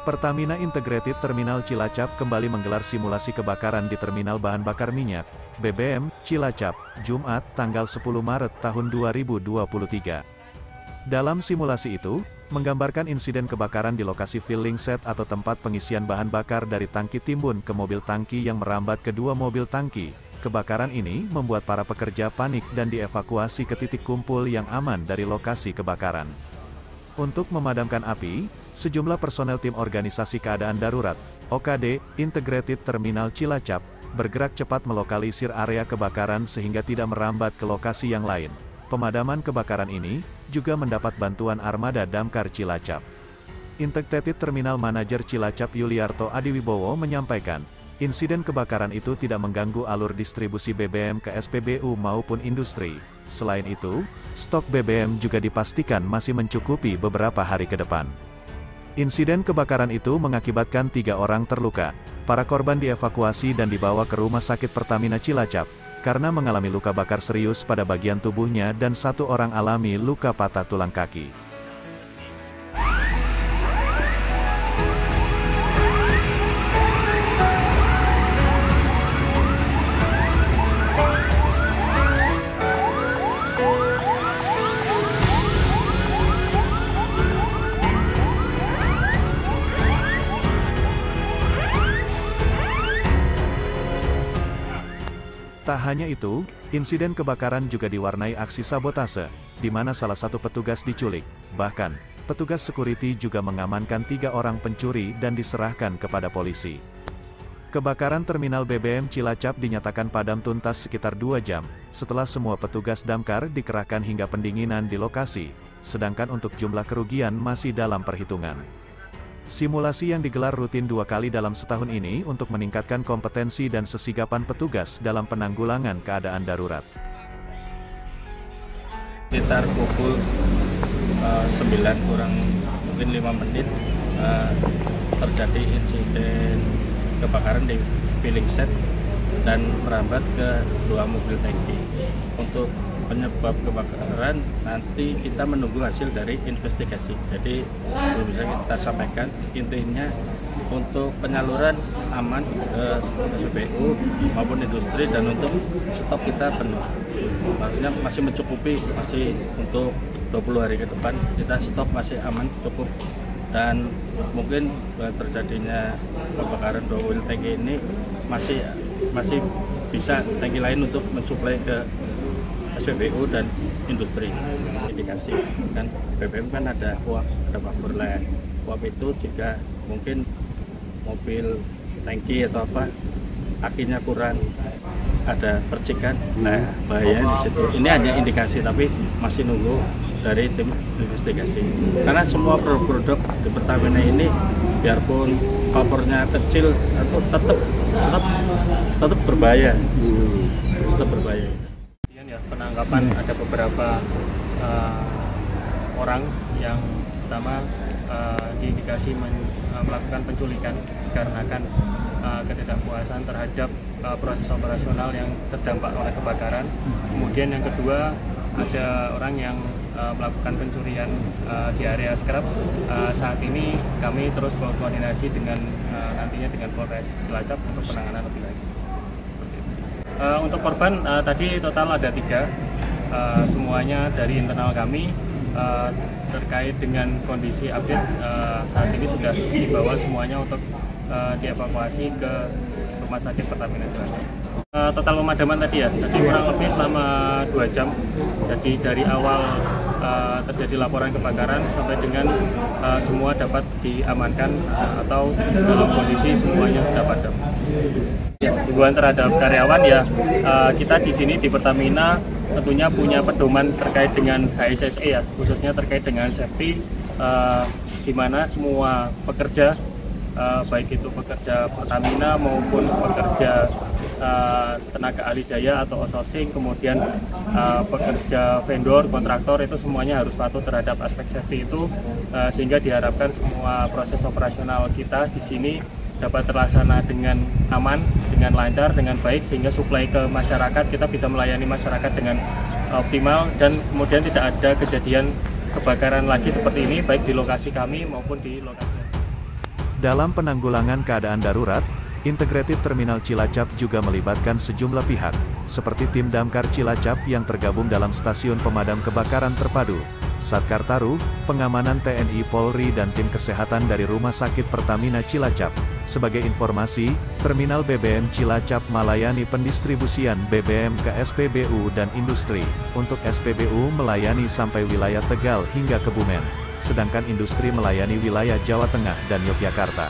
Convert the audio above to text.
Pertamina Integrated Terminal Cilacap kembali menggelar simulasi kebakaran di Terminal Bahan Bakar Minyak, BBM, Cilacap, Jumat, tanggal 10 Maret tahun 2023. Dalam simulasi itu, menggambarkan insiden kebakaran di lokasi filling set atau tempat pengisian bahan bakar dari tangki timbun ke mobil tangki yang merambat ke dua mobil tangki. Kebakaran ini membuat para pekerja panik dan dievakuasi ke titik kumpul yang aman dari lokasi kebakaran. Untuk memadamkan api, sejumlah personel tim organisasi keadaan darurat, OKD, Integrated Terminal Cilacap, bergerak cepat melokalisir area kebakaran sehingga tidak merambat ke lokasi yang lain. Pemadaman kebakaran ini juga mendapat bantuan armada damkar Cilacap. Integrated Terminal Manager Cilacap Yuliarto Adiwibowo menyampaikan, insiden kebakaran itu tidak mengganggu alur distribusi BBM ke SPBU maupun industri. Selain itu, stok BBM juga dipastikan masih mencukupi beberapa hari ke depan. Insiden kebakaran itu mengakibatkan 3 orang terluka. Para korban dievakuasi dan dibawa ke Rumah Sakit Pertamina Cilacap, karena mengalami luka bakar serius pada bagian tubuhnya dan 1 orang alami luka patah tulang kaki. Tak hanya itu, insiden kebakaran juga diwarnai aksi sabotase, di mana salah satu petugas diculik. Bahkan, petugas security juga mengamankan 3 orang pencuri dan diserahkan kepada polisi. Kebakaran Terminal BBM Cilacap dinyatakan padam tuntas sekitar 2 jam, setelah semua petugas damkar dikerahkan hingga pendinginan di lokasi, sedangkan untuk jumlah kerugian masih dalam perhitungan. Simulasi yang digelar rutin 2 kali dalam setahun ini untuk meningkatkan kompetensi dan kesigapan petugas dalam penanggulangan keadaan darurat. Sekitar pukul 9 kurang mungkin 5 menit terjadi insiden kebakaran di filling set dan merambat ke 2 mobil tangki. Untuk penyebab kebakaran nanti kita menunggu hasil dari investigasi, jadi belum bisa kita sampaikan. Intinya untuk penyaluran aman ke SPBU maupun industri, dan untuk stok kita penuh, maksudnya masih mencukupi, masih untuk 20 hari ke depan kita stok masih aman, cukup. Dan mungkin terjadinya kebakaran 2 mobil tangki ini masih bisa tangki lain untuk mensuplai ke SPBU dan industri. Indikasi kan BBM kan ada uap, ada buffer line. Uap itu juga mungkin mobil tangki atau apa akinya kurang, ada percikan. Nah, bahaya di situ. Ini hanya indikasi, tapi masih nunggu dari tim investigasi. Karena semua produk-produk di Pertamina ini biarpun kopornya kecil atau tetap berbahaya. Tetap berbahaya. Penangkapan ada beberapa orang yang pertama diindikasi melakukan penculikan dikarenakan ketidakpuasan terhadap proses operasional yang terdampak oleh kebakaran. Kemudian yang kedua, ada orang yang melakukan pencurian di area scrap. Saat ini kami terus berkoordinasi dengan nantinya dengan Polres Cilacap untuk penanganan lebih lanjut. Untuk korban tadi total ada 3, semuanya dari internal kami. Terkait dengan kondisi update, saat ini sudah dibawa semuanya untuk dievakuasi ke Rumah Sakit Pertamina Cilacap. Total pemadaman tadi kurang lebih selama 2 jam. Jadi dari awal terjadi laporan kebakaran sampai dengan semua dapat diamankan atau dalam kondisi semuanya sudah padam. Himbauan terhadap karyawan kita di sini di Pertamina tentunya punya pedoman terkait dengan HSSE khususnya terkait dengan safety, di mana semua pekerja baik itu pekerja Pertamina maupun pekerja tenaga ahli daya atau outsourcing, kemudian pekerja vendor, kontraktor, itu semuanya harus patuh terhadap aspek safety itu, sehingga diharapkan semua proses operasional kita di sini dapat terlaksana dengan aman, dengan lancar, dengan baik, sehingga suplai ke masyarakat kita bisa melayani masyarakat dengan optimal, dan kemudian tidak ada kejadian kebakaran lagi seperti ini baik di lokasi kami maupun di lokasi. Dalam penanggulangan keadaan darurat, Integrated Terminal Cilacap juga melibatkan sejumlah pihak, seperti tim Damkar Cilacap yang tergabung dalam Stasiun Pemadam Kebakaran Terpadu, Satkar Taru, pengamanan TNI Polri dan tim kesehatan dari Rumah Sakit Pertamina Cilacap. Sebagai informasi, Terminal BBM Cilacap melayani pendistribusian BBM ke SPBU dan industri. Untuk SPBU melayani sampai wilayah Tegal hingga Kebumen, sedangkan industri melayani wilayah Jawa Tengah dan Yogyakarta.